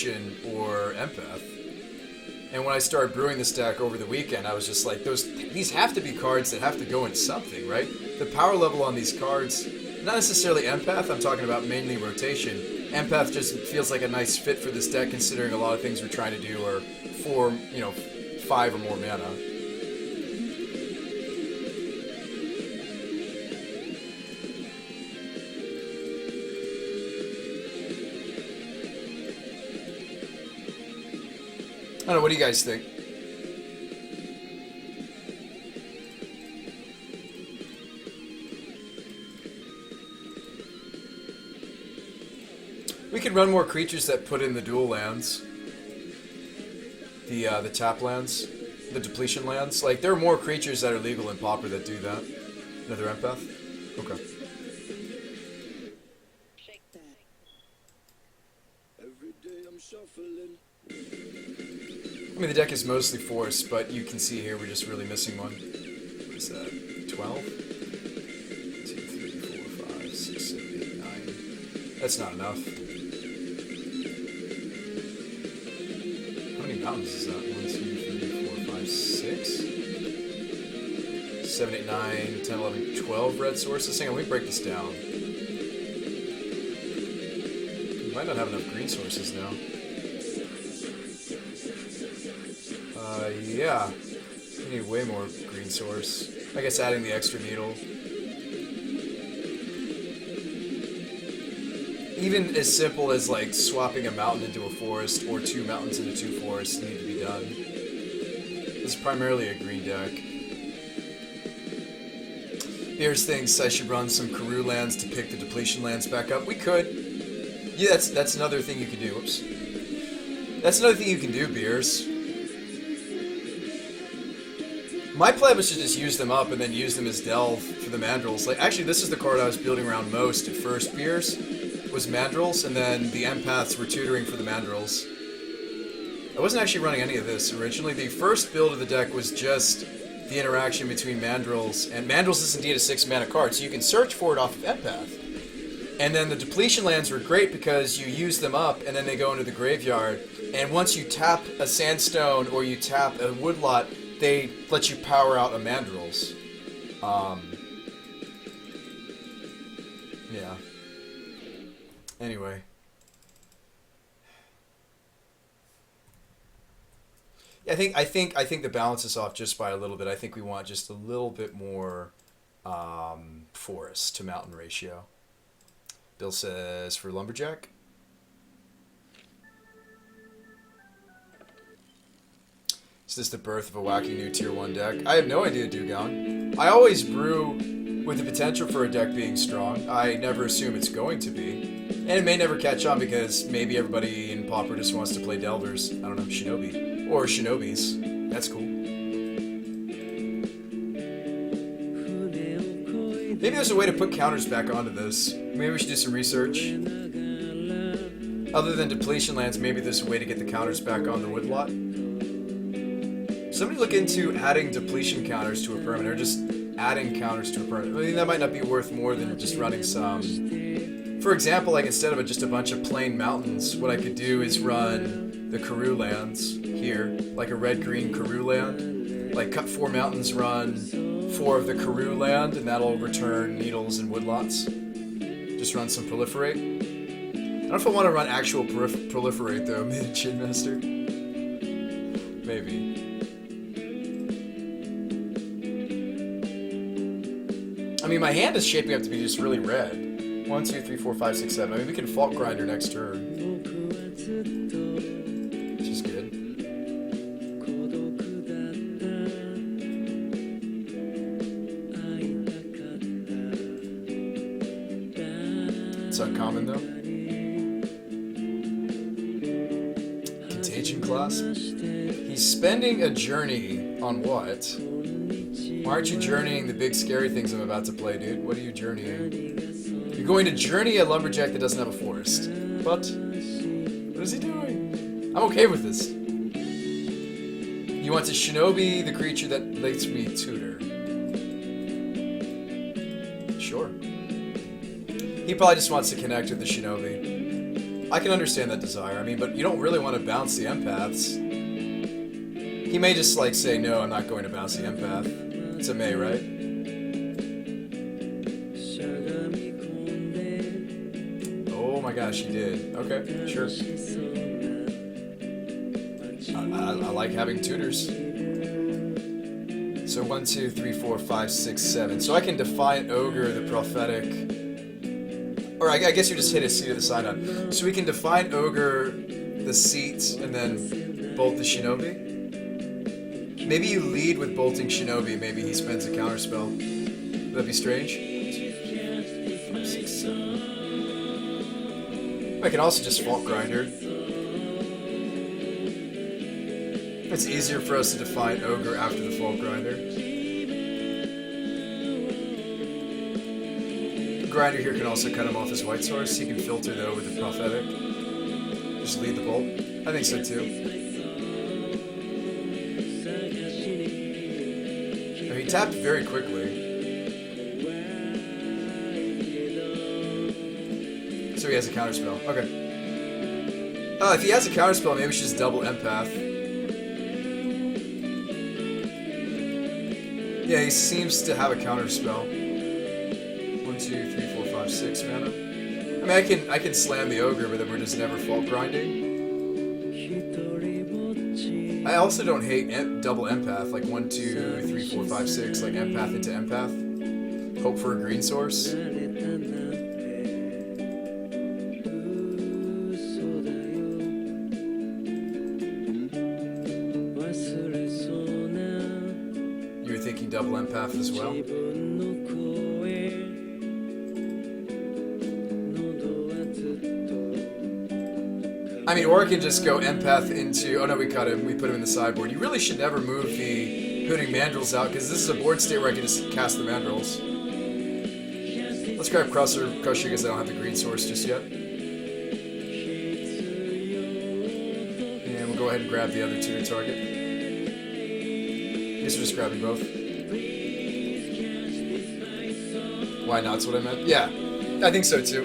rotation or empath. And when I started brewing this deck over the weekend, I was just like, these have to be cards that have to go in something, right? The power level on these cards, not necessarily empath, I'm talking about mainly rotation. Empath just feels like a nice fit for this deck, considering a lot of things we're trying to do are for, 5 or more mana. I don't know, what do you guys think? We could run more creatures that put in the dual lands. The tap lands. The depletion lands. Like, there are more creatures that are legal in Pauper that do that. Another empath? Okay. I mean, the deck is mostly force, but you can see here we're just really missing one. What is that? 12? 2, 3, 4, 5, 6, 7, 8, 9. That's not enough. How many mountains is that? 1, 2, 3, 4, 5, 6? 7, 8, 9, 10, 11, 12 red sources. Hang on, let me break this down. We might not have enough green sources now. Yeah. We need way more green source. I guess adding the extra needle. Even as simple as, like, swapping a mountain into a forest, or 2 mountains into 2 forests need to be done. This is primarily a green deck. Here's things, I should run some Karoo lands to pick the depletion lands back up. We could. Yeah, that's another thing you can do. Oops. That's another thing you can do, Beers. My plan was to just use them up and then use them as delve for the mandrels. Like, actually, this is the card I was building around most at first, Beers, was mandrels, and then the empaths were tutoring for the mandrels. I wasn't actually running any of this originally. The first build of the deck was just the interaction between mandrels, and mandrels is indeed a 6 mana card, so you can search for it off of empath. And then the depletion lands were great because you use them up and then they go into the graveyard, and once you tap a sandstone or you tap a woodlot, they let you power out a mandrels. Yeah. Anyway. I think the balance is off just by a little bit. I think we want just a little bit more forest to mountain ratio. Bill says for Lumberjack. Is this the birth of a wacky new tier 1 deck? I have no idea, Dugon. I always brew with the potential for a deck being strong. I never assume it's going to be. And it may never catch on because maybe everybody in Pauper just wants to play Delvers. I don't know, Shinobi. Or Shinobis. That's cool. Maybe there's a way to put counters back onto this. Maybe we should do some research. Other than depletion lands, maybe there's a way to get the counters back on the woodlot. Somebody look into adding depletion counters to a permanent, or just adding counters to a permanent. I mean, that might not be worth more than just running some. For example, like instead of just a bunch of plain mountains, what I could do is run the Karoo lands here, like a red-green Karoo land. Like cut 4 mountains, run 4 of the Karoo land, and that'll return needles and woodlots. Just run some proliferate. I don't know if I want to run actual proliferate though, Chin Master. Maybe. I mean, my hand is shaping up to be just really red. 1, 2, 3, 4, 5, 6, 7. I mean, we can Fault Grinder next turn. Which is good. It's uncommon, though. Contagion Clasp. He's spending a journey on what? Why aren't you journeying the big scary things I'm about to play, dude? What are you journeying? You're going to journey a Lumberjack that doesn't have a forest. But what is he doing? I'm okay with this. You want to Shinobi the creature that lets me tutor. Sure. He probably just wants to connect with the Shinobi. I can understand that desire. I mean, but you don't really want to bounce the empaths. He may just like say, no, I'm not going to bounce the empath. It's a may, right? Oh my gosh, he did. Okay, sure. I like having tutors. So 1, 2, 3, 4, 5, 6, 7. So I can Defiant Ogre the Prophetic. Or I guess you just hit a Seat of the Synod. So we can Defiant Ogre the Seat and then bolt the Shinobi. Maybe you lead with bolting Shinobi. Maybe he spends a counterspell. Would that be strange? 5, 6, 7. I can also just Fault Grinder. It's easier for us to Defiant Ogre after the Fault Grinder. Grinder here can also cut him off his white source. He can filter though with the Prophetic. Just lead the bolt. I think so too. Oh, he tapped very quickly. So he has a counterspell. Okay. If he has a counterspell, maybe we should just double Empath. Yeah, he seems to have a counterspell. 1, 2, 3, 4, 5, 6 mana. I mean, I can slam the Ogre, but then we're just never Fault Grinding. I also don't hate double Empath, like 1, 2, 3, 4, 5, 6, like Empath into Empath. Hope for a green source. You were thinking double Empath as well? I mean, or I can just go Empath into... Oh no, we cut him. We put him in the sideboard. You really should never move the Hooting Mandrills out, because this is a board state where I can just cast the Mandrills. Let's grab Crusher because I don't have the green source just yet. And we'll go ahead and grab the other tutor target. I guess we're just grabbing both. Why not? That's what I meant. Yeah, I think so too.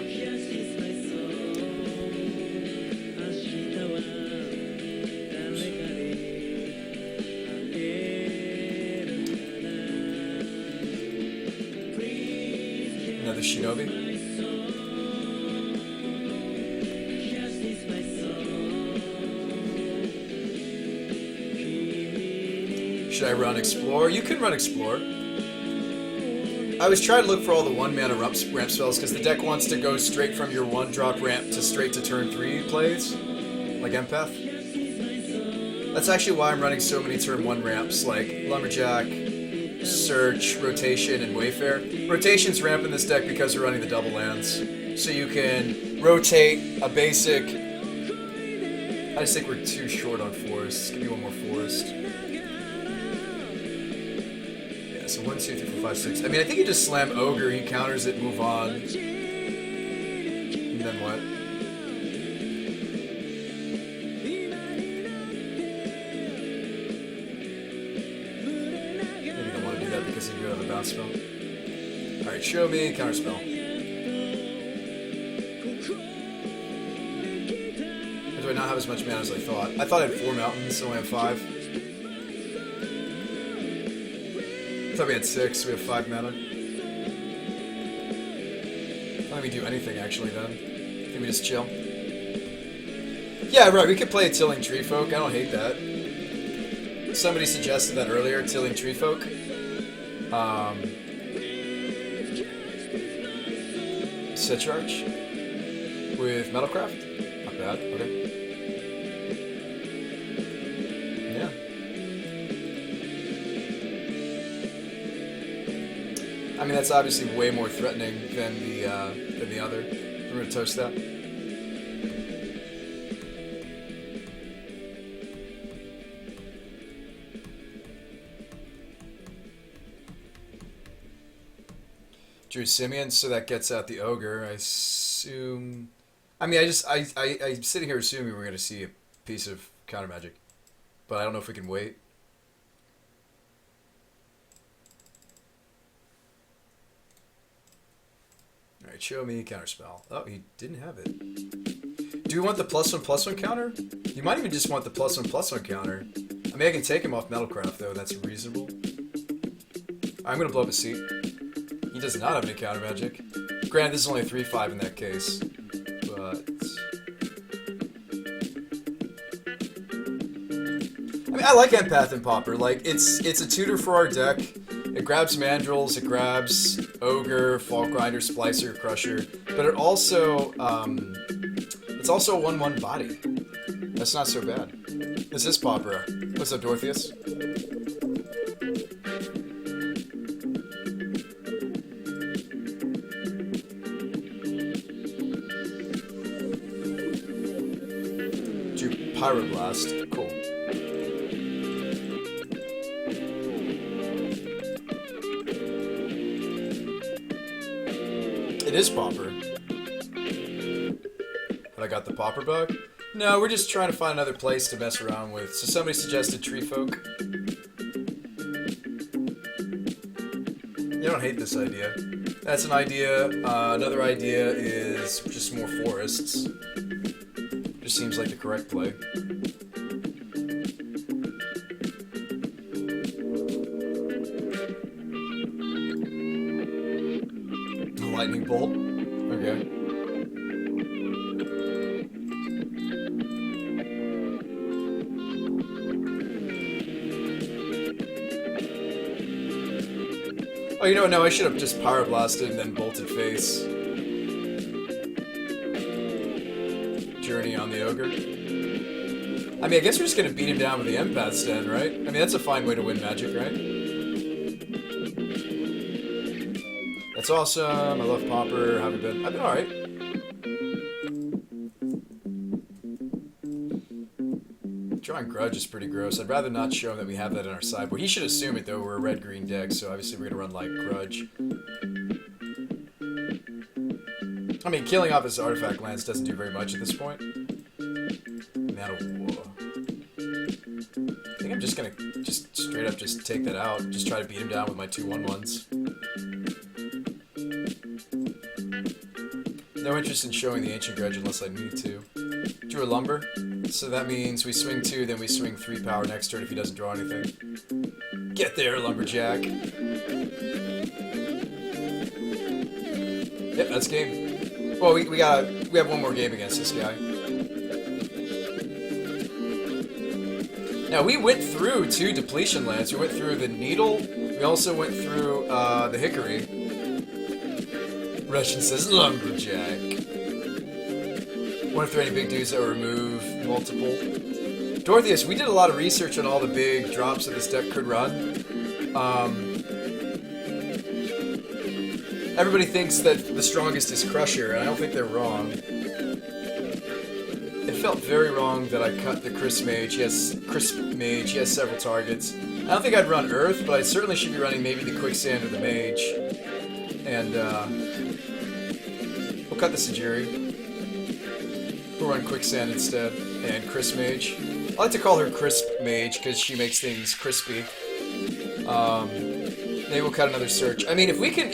Another Shinobi. Should I run Explore? You can run Explore. I was trying to look for all the 1-mana ramp spells because the deck wants to go straight from your 1-drop ramp to straight to turn 3 plays, like Empath. That's actually why I'm running so many turn 1 ramps, like Lumberjack, Search, Rotation, and Wayfair. Rotation's ramp in this deck because we're running the double lands. So you can rotate a basic... I just think we're too short on forests. Give me one more forest. Yeah, so 1, 2, 3, 4, 5, 6. I mean, I think you just slam Ogre, he counters it, move on. And then what? Because you do have a bounce spell. Alright, show me counterspell. Or do I not have as much mana as I thought? I thought I had 4 mountains, so I have 5. I thought we had 6, we have 5 mana. Why don't we do anything actually then? I think we just chill. Yeah, right, we could play a Tilling Treefolk, I don't hate that. Somebody suggested that earlier, Tilling Treefolk. Citrarch with Metalcraft? Not bad, okay. Yeah. I mean, that's obviously way more threatening than the other. We're gonna toast that. Drew Simeon, so that gets out the Ogre, I assume... I mean, I'm sitting here assuming we're going to see a piece of counter magic. But I don't know if we can wait. Alright, show me counterspell. Oh, he didn't have it. do we want the +1/+1 counter? You might even just want the +1/+1 counter. I mean, I can take him off Metalcraft, though. That's reasonable. I'm gonna blow up a seat. He does not have any counter magic. Granted, this is only 3/5 in that case. But... I mean, I like Empath and Pauper. Like, it's a tutor for our deck. It grabs Mandrills, it grabs Ogre, Fault Grinder, Splicer, Crusher. But it also, it's also a 1/1 body. That's not so bad. This is Pauper. What's up, Dorotheus? Drew Pyroblast. Cool. It is Pauper. But I got the Pauper bug? No, we're just trying to find another place to mess around with. So somebody suggested Tree Folk. You don't hate this idea. That's an idea. Another idea is just more forests. Just seems like the correct play. Lightning bolt? Okay. Oh, you know what? No, I should have just Pyroblasted and then bolted face. Journey on the Ogre. I mean, I guess we're just gonna beat him down with the Empath stand, right? I mean, that's a fine way to win Magic, right? That's awesome. I love Pauper. How have you been? I've been alright. Drawing Grudge is pretty gross. I'd rather not show him that we have that in our sideboard. He should assume it, though. We're a red-green deck, so obviously we're going to run, like, Grudge. I mean, killing off his artifact lands doesn't do very much at this point. Man of War. I think I'm just going to just straight up just take that out. Just try to beat him down with my 2/1/1s. No interest in showing the Ancient Grudge unless I need to. Drew a Lumber. So that means we swing 2, then we swing 3 power next turn if he doesn't draw anything. Get there, Lumberjack. Yep, that's game. Well, we have one more game against this guy. Now, we went through 2 depletion lands. We went through the Needle. We also went through the Hickory. Russian says Lumberjack. Wonder if there are any big dudes that will remove multiple. Dorotheus, we did a lot of research on all the big drops that this deck could run. Everybody thinks that the strongest is Crusher, and I don't think they're wrong. It felt very wrong that I cut the Crisp Mage. He has several targets. I don't think I'd run Earth, but I certainly should be running maybe the Quicksand or the Mage. And we'll cut the Sajiri. We'll run Quicksand instead, and Crisp Mage. I like to call her Crisp Mage because she makes things crispy. Maybe we'll cut another Search. I mean, if we can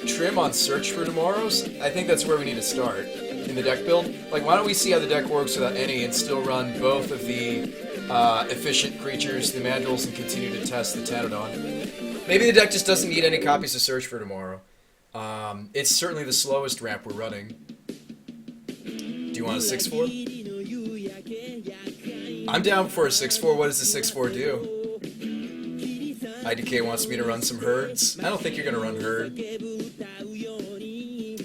trim on Search for tomorrow's, I think that's where we need to start in the deck build. Like, why don't we see how the deck works without any and still run both of the efficient creatures, the Mandrills, and continue to test the Pteranodon. Maybe the deck just doesn't need any copies of Search for tomorrow. It's certainly the slowest ramp we're running. Do you want a 6/4? I'm down for a 6/4. What does the 6/4 do? IDK wants me to run some Herds. I don't think you're going to run Herd.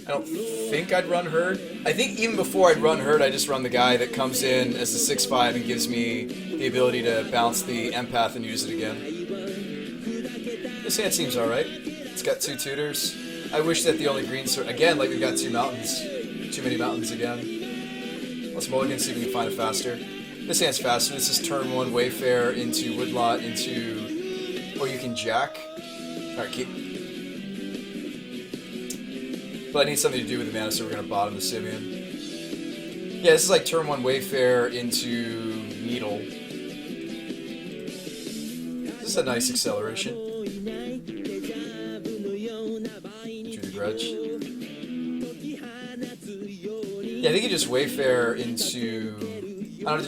I don't think I'd run Herd. I think even before I'd run Herd, I just run the guy that comes in as the 6/5 and gives me the ability to bounce the Empath and use it again. This hand seems alright. It's got 2 tutors. I wish that the only green sort again, like we've got 2 mountains. Too many mountains again. Let's mulligan, see if we can find it faster. This hand's faster. This is turn 1 Wayfarer into Woodlot into... Oh, you can jack? Alright, keep... But I need something to do with the mana, so we're going to bottom the Simeon. Yeah, this is like turn 1 Wayfarer into Needle. This is a nice acceleration. Drew the Grudge. Yeah, I think you just Wayfare into... I don't know,